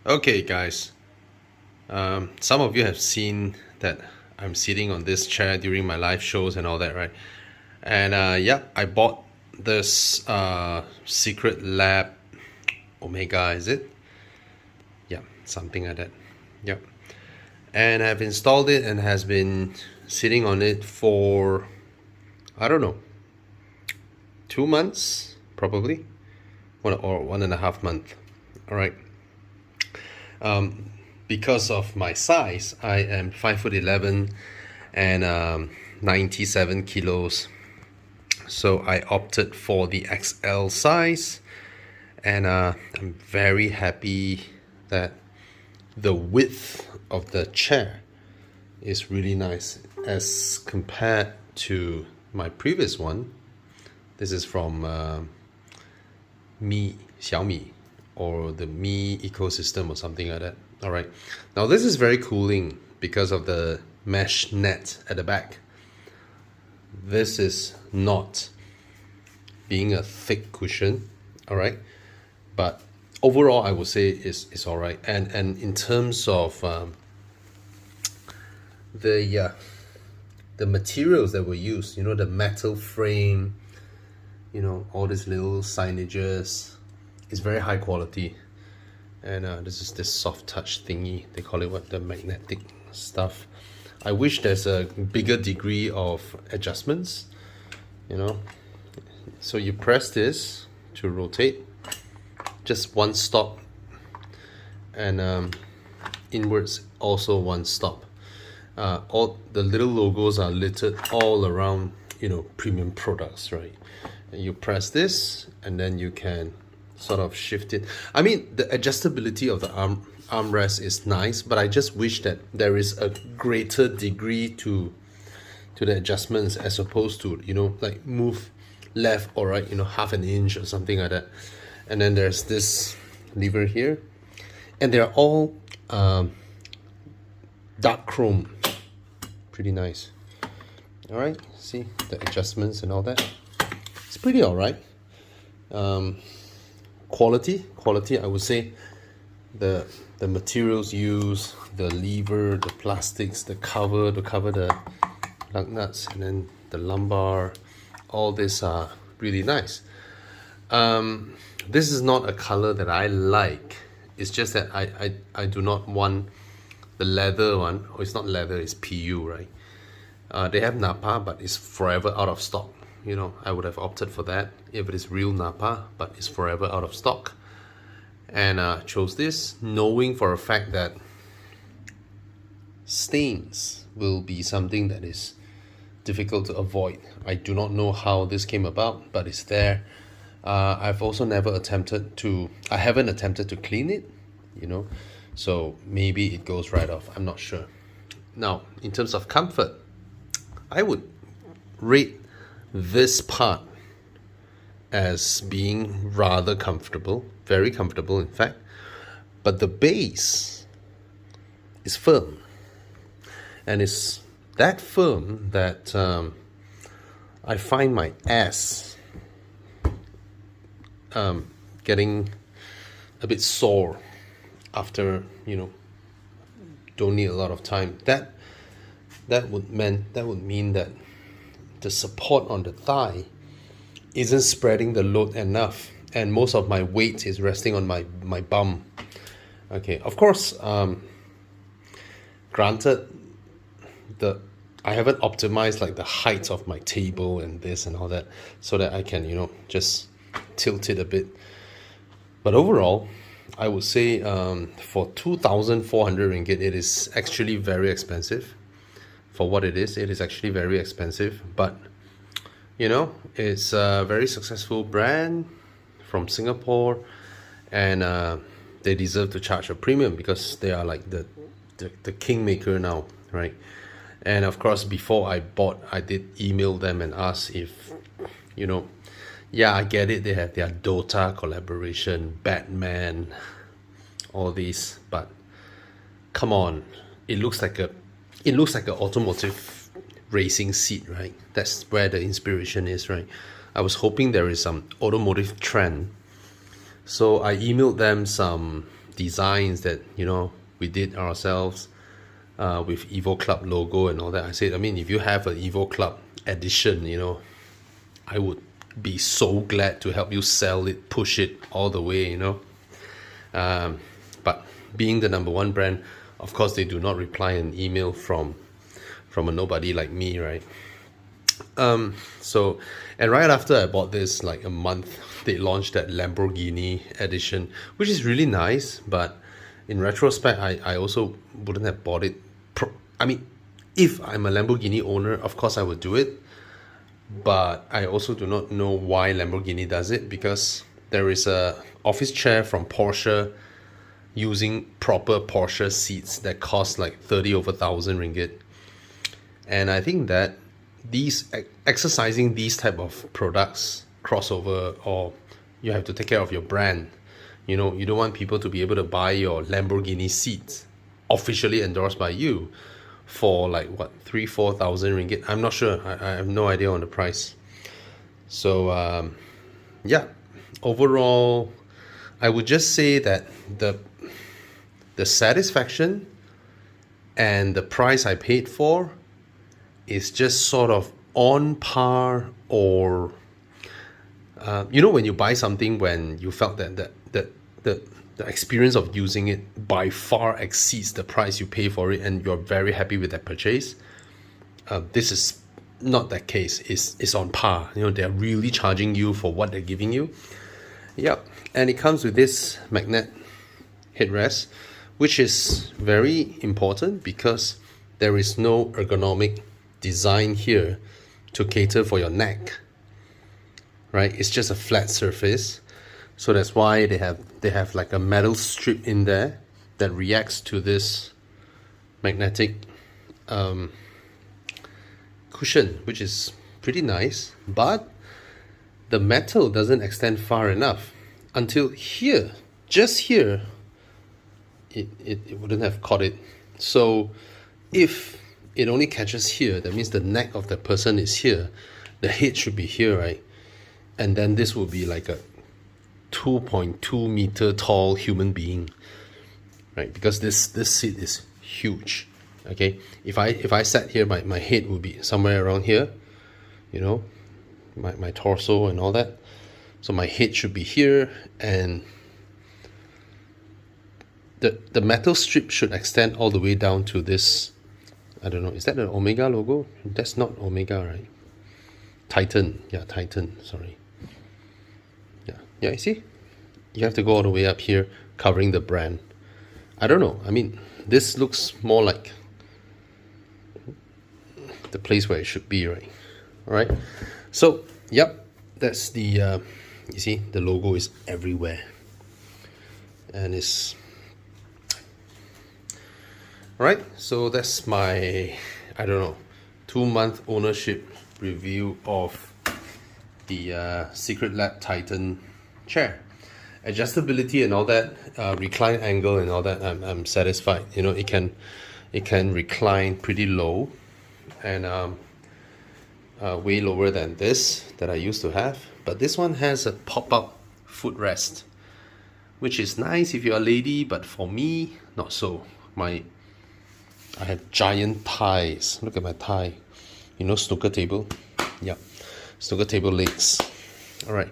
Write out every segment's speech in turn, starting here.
Okay, guys. Some of you have seen that I'm sitting on this chair during my live shows and all that, right? And yeah, I bought this Secret Lab Omega, is it? Yeah, something like that. Yep. And I've installed it and has been sitting on it for, I don't know, 2 months probably, 1.5 months. All right. Because of my size, I am 5'11" and 97 kilos. So I opted for the XL size, and I'm very happy that the width of the chair is really nice as compared to my previous one. This is from Xiaomi, or the Mi ecosystem or something like that. All right, now this is very cooling because of the mesh net at the back. This is not being a thick cushion, all right, but overall I would say it's all right. And in terms of the materials that were used, you know, the metal frame, you know, all these little signages, is very high quality. And this is this soft touch thingy, they call it what, the magnetic stuff. I wish there's a bigger degree of adjustments, you know. So you press this to rotate, just one stop, and inwards also one stop. All the little logos are littered all around, you know, premium products, right? And you press this and then you can sort of shift it. I mean, the adjustability of the armrest is nice, but I just wish that there is a greater degree to the adjustments, as opposed to, you know, like move left or right, you know, half an inch or something like that. And then there's this lever here, and they're all dark chrome, pretty nice. All right, see the adjustments and all that. It's pretty all right. Quality, I would say the materials used, the lever, the plastics, the cover to cover the lug nuts, and then the lumbar, all this are really nice. This is not a color that I like. It's just that I do not want the leather one. Oh, it's not leather, it's PU, right? They have Napa, but it's forever out of stock. You know, I would have opted for that if it is real Napa, but it's forever out of stock. And chose this knowing for a fact that stains will be something that is difficult to avoid. I do not know how this came about, but it's there. I've also never attempted to, I haven't attempted to clean it, you know, so maybe it goes right off, I'm not sure. Now, in terms of comfort, I would rate this part as being rather comfortable, very comfortable in fact, but the base is firm, and it's that firm that I find my ass getting a bit sore after, you know, don't need a lot of time. That would mean that the support on the thigh isn't spreading the load enough, and most of my weight is resting on my bum. Okay, of course, granted, I haven't optimized like the height of my table and this and all that, so that I can, you know, just tilt it a bit. But overall, I would say for 2,400 ringgit, it is actually very expensive. For what it is actually very expensive, but you know, it's a very successful brand from Singapore, and they deserve to charge a premium because they are like the kingmaker now, right? And of course, before I bought, I did email them and ask if, you know, yeah, I get it, they have their Dota collaboration, Batman, all these, but come on, it looks like an automotive racing seat, right? That's where the inspiration is, right? I was hoping there is some automotive trend, so I emailed them some designs that, you know, we did ourselves with Evo Club logo and all that. I said, I mean, if you have an Evo Club edition, you know, I would be so glad to help you sell it, push it all the way, you know. But being the #1 brand, of course, they do not reply an email from a nobody like me, right? So, and right after I bought this, like a month, they launched that Lamborghini edition, which is really nice. But in retrospect, I also wouldn't have bought it. I mean, if I'm a Lamborghini owner, of course I would do it. But I also do not know why Lamborghini does it, because there is a office chair from Porsche using proper Porsche seats that cost like 30 over thousand ringgit. And I think that exercising these type of products crossover, or you have to take care of your brand. You know, you don't want people to be able to buy your Lamborghini seats officially endorsed by you for like what, 3,000-4,000 ringgit. I'm not sure. I have no idea on the price. So yeah, overall, I would just say that the satisfaction and the price I paid for is just sort of on par, or you know, when you buy something when you felt that the experience of using it by far exceeds the price you pay for it, and you're very happy with that purchase. This is not that case. It's on par. You know, they're really charging you for what they're giving you. Yep, and it comes with this magnet headrest, which is very important because there is no ergonomic design here to cater for your neck, right? It's just a flat surface. So that's why they have like a metal strip in there that reacts to this magnetic cushion, which is pretty nice. But the metal doesn't extend far enough until here, just here. It wouldn't have caught it. So if it only catches here, that means the neck of the person is here. The head should be here, right? And then this will be like a 2.2 meter tall human being, right? Because this seat is huge. Okay, if I sat here, my head would be somewhere around here, you know, my torso and all that. So my head should be here, and the metal strip should extend all the way down to this. I don't know, is that an Omega logo? That's not Omega, right? Titan, yeah, Titan, sorry. Yeah, you see? You have to go all the way up here, covering the brand. I don't know, I mean, this looks more like the place where it should be, right? Alright, so, yep, that's the, you see, the logo is everywhere. And it's... Alright, so that's my, I don't know, 2-month ownership review of the Secret Lab Titan chair. Adjustability and all that, recline angle and all that, I'm satisfied. You know, it can recline pretty low, and way lower than this that I used to have. But this one has a pop-up footrest, which is nice if you're a lady, but for me, not so. I have giant thighs. Look at my thigh. You know, snooker table? Yeah, snooker table legs. All right.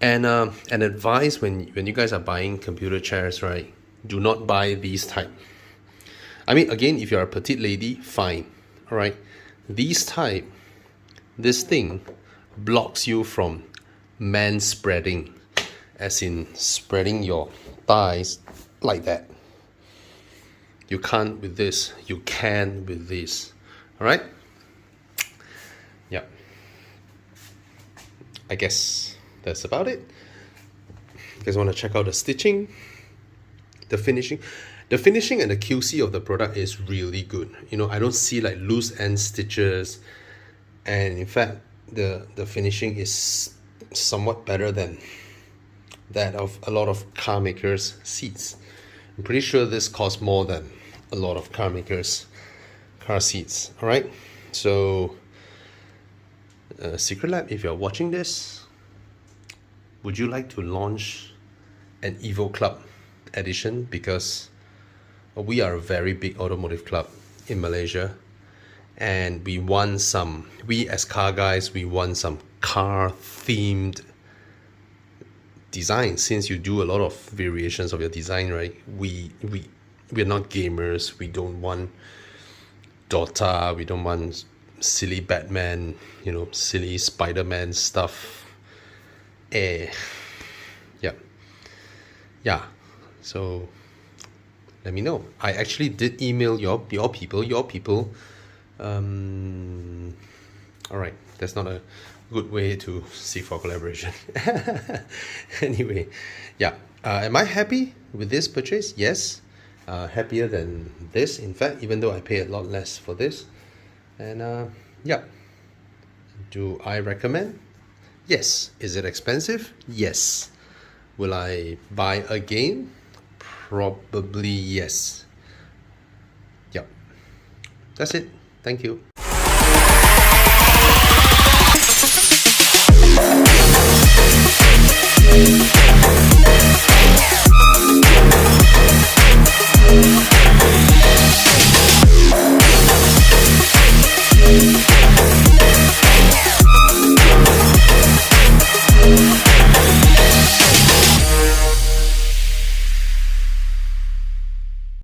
And an advice when you guys are buying computer chairs, right? Do not buy these type. I mean, again, if you're a petite lady, fine. All right. These type, this thing blocks you from man spreading, as in spreading your thighs like that. You can't with this. You can with this. All right. Yeah. I guess that's about it. You guys want to check out the stitching, the finishing. The finishing and the QC of the product is really good. You know, I don't see like loose end stitches, and in fact, the finishing is somewhat better than that of a lot of car makers' seats. I'm pretty sure this costs more than a lot of car makers' car seats. All right, so Secret Lab, if you're watching this, would you like to launch an Evo Club edition because we are a very big automotive club in Malaysia, and we as car guys, we want some car themed design. Since you do a lot of variations of your design, right? We're not gamers. We don't want Dota. We don't want silly Batman, silly Spider-Man stuff. Yeah. So let me know. I actually did email your people. All right, that's not a good way to seek for collaboration. Anyway, yeah. Am I happy with this purchase? Yes. Happier than this, in fact, even though I pay a lot less for this. And yeah. Do I recommend? Yes. Is it expensive? Yes. Will I buy again? Probably yes. Yep. That's it. Thank you.